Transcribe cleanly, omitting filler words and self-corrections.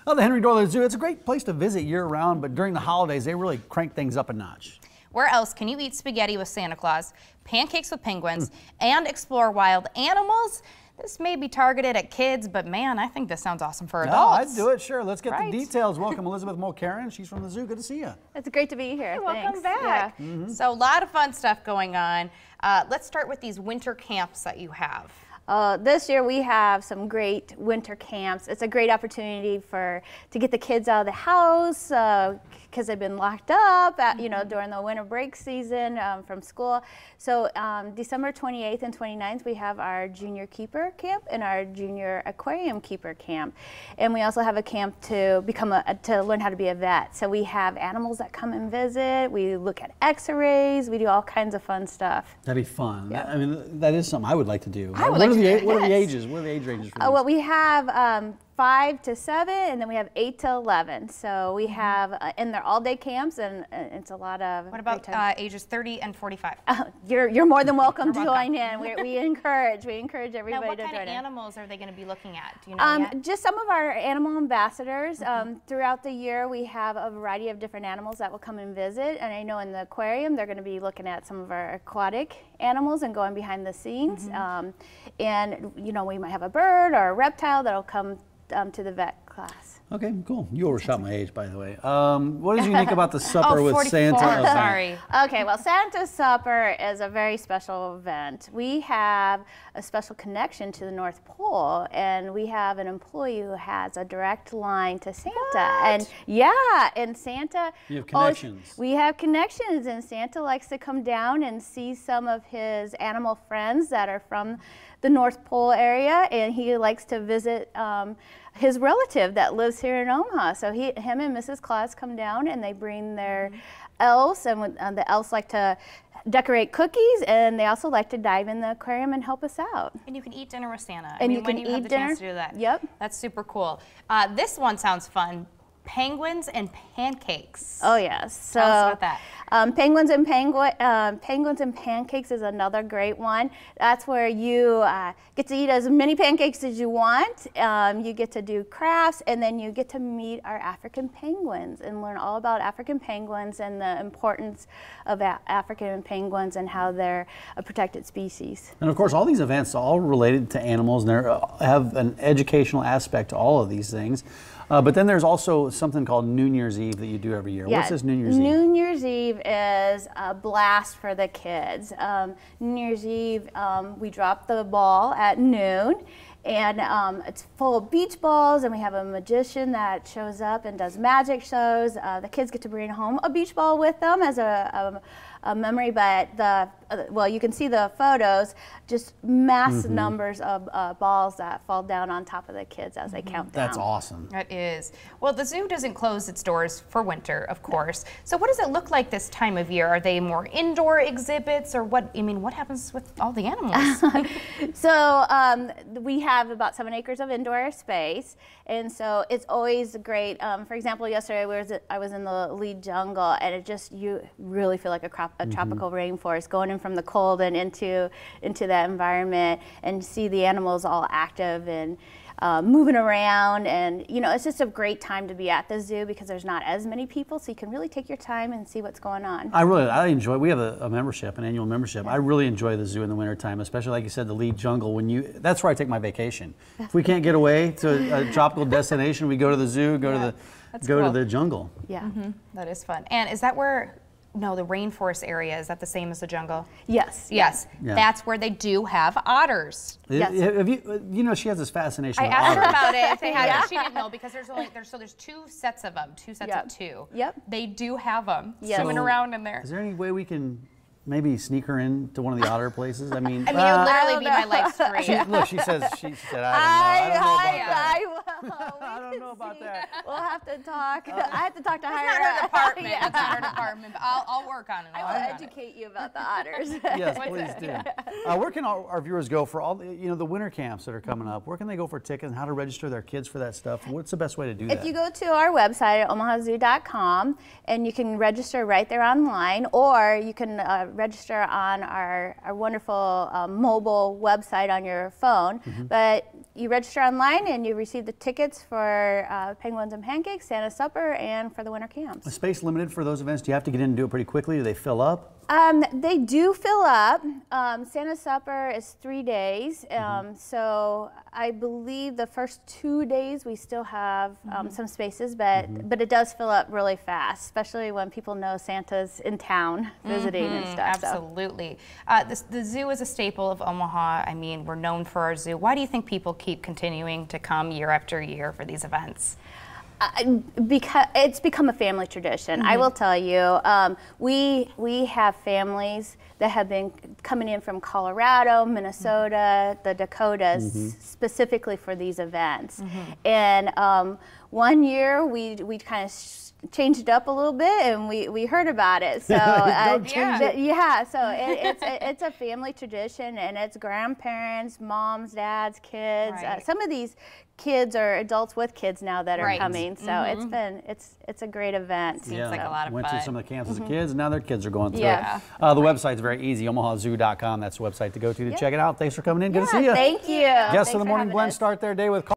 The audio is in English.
Well, the Henry Doyle Zoo, it's a great place to visit year-round, but during the holidays, they really crank things up a notch. Where else can you eat spaghetti with Santa Claus, pancakes with penguins, and explore wild animals? This may be targeted at kids, but man, I think this sounds awesome for adults. No, I'd do it, sure. Let's get the details. Welcome Elizabeth Mulcairn. She's from the zoo. Good to see you. It's great to be here. Hey, welcome back. Yeah. So a lot of fun stuff going on. Let's start with these winter camps that you have. This year we have some great winter camps. It's a great opportunity to get the kids out of the house because they've been locked up during the winter break season from school. So December 28th and 29th we have our junior keeper camp and our junior aquarium keeper camp. And we also have a camp to learn how to be a vet. So we have animals that come and visit. We look at x-rays. We do all kinds of fun stuff. That'd be fun. Yeah. I mean, that is something I would like to do. What are the ages? What are the age ranges for these? Well, we have 5 to 7, and then we have 8 to 11. So we have, and they're all-day camps, and it's a lot of. What about ages 30 and 45? You're more than welcome to join in. We encourage everybody to join in. Now, what kind of animals are they going to be looking at? Do you know yet? Just some of our animal ambassadors. Throughout the year, we have a variety of different animals that will come and visit. And I know in the aquarium, they're going to be looking at some of our aquatic animals and going behind the scenes. And we might have a bird or a reptile that'll come to the vet class. Okay, cool. You overshot my age, by the way. What is unique about the supper with 44, Santa event? Sorry. Okay, well, Santa's supper is a very special event. We have a special connection to the North Pole, and we have an employee who has a direct line to Santa. What? And yeah, and Santa. You have connections. We have connections, and Santa likes to come down and see some of his animal friends that are from the North Pole area, and he likes to visit his relative that lives here in Omaha. So him and Mrs. Claus come down and they bring their elves, and the elves like to decorate cookies, and they also like to dive in the aquarium and help us out. And you can eat dinner with Santa. And you can when you have the chance to do that. Yep. That's super cool. This one sounds fun. Penguins and pancakes. Oh yes. So tell us about that. Penguins and pancakes is another great one. That's where you get to eat as many pancakes as you want. You get to do crafts, and then you get to meet our African penguins and learn all about African penguins and the importance of African penguins and how they're a protected species. And of course, all these events are all related to animals, and they have an educational aspect to all of these things. But then there's also something called New Year's Eve that you do every year. Yeah. What's this New Year's Eve? New Year's Eve is a blast for the kids. New Year's Eve, we drop the ball at noon, and it's full of beach balls, and we have a magician that shows up and does magic shows. The kids get to bring home a beach ball with them as a memory, but well, you can see the photos, just mass numbers of balls that fall down on top of the kids as they count down. That's awesome. That is. Well, the zoo doesn't close its doors for winter, of course. So what does it look like this time of year? Are they more indoor exhibits, or what? I mean, what happens with all the animals? So we have about 7 acres of indoor space, and so it's always great. For example, yesterday I was in the lead jungle, and you really feel like a tropical rainforest, going in from the cold and into that environment, and see the animals all active and moving around, and it's just a great time to be at the zoo because there's not as many people, so you can really take your time and see what's going on. I enjoy. We have a membership, an annual membership. Yeah. I really enjoy the zoo in the wintertime, especially like you said, the lead jungle. That's where I take my vacation. If we can't get away to a tropical destination, we go to the zoo, go to the jungle. Yeah, that is fun. And is that where? No, the rainforest area, is that the same as the jungle? Yes. Yes. Yeah. That's where they do have otters. Yes. She has this fascination with otters. I asked her about it. If they had it. She didn't know because there's 2 sets of them, 2 sets of 2. Yep. They do have them swimming around in there. Is there any way we can maybe sneak her into one of the otter places? I mean, it would literally be my life story. She said, I don't know about that. We'll have to talk. I have to talk to her. That's not her department. That's not her department. But I'll work on it. I will educate you about the otters. Yes, please do. Where can our viewers go for all the winter camps that are coming up? Where can they go for tickets and how to register their kids for that stuff? What's the best way to do that? If you go to our website at omahazoo.com, and you can register right there online, or you can register on our wonderful mobile website on your phone. But you register online and you receive the tickets for Penguins and Pancakes, Santa Supper, and for the winter camps. Is space limited for those events? Do you have to get in and do it pretty quickly? Do they fill up? They do fill up. Santa Supper is 3 days, so I believe the first 2 days we still have some spaces, but it does fill up really fast, especially when people know Santa's in town visiting and stuff. Absolutely. The zoo is a staple of Omaha. I mean, we're known for our zoo. Why do you think people keep continuing to come year after year for these events? Because it's become a family tradition. I will tell you, we have families that have been coming in from Colorado, Minnesota, the Dakotas, specifically for these events. And one year we kind of changed it up a little bit, and we heard about it. So it's a family tradition, and it's grandparents, moms, dads, kids. Some of these kids are adults with kids now that are coming. So it's a great event. Seems like a lot of Went fun. to some of the camps as a kids, and now their kids are going through it. The website's very easy, omahazoo.com. That's the website to go to check it out. Thanks for coming in. Good to see you. Thank you. Guests Thanks of the for Morning having Blend us. start their day with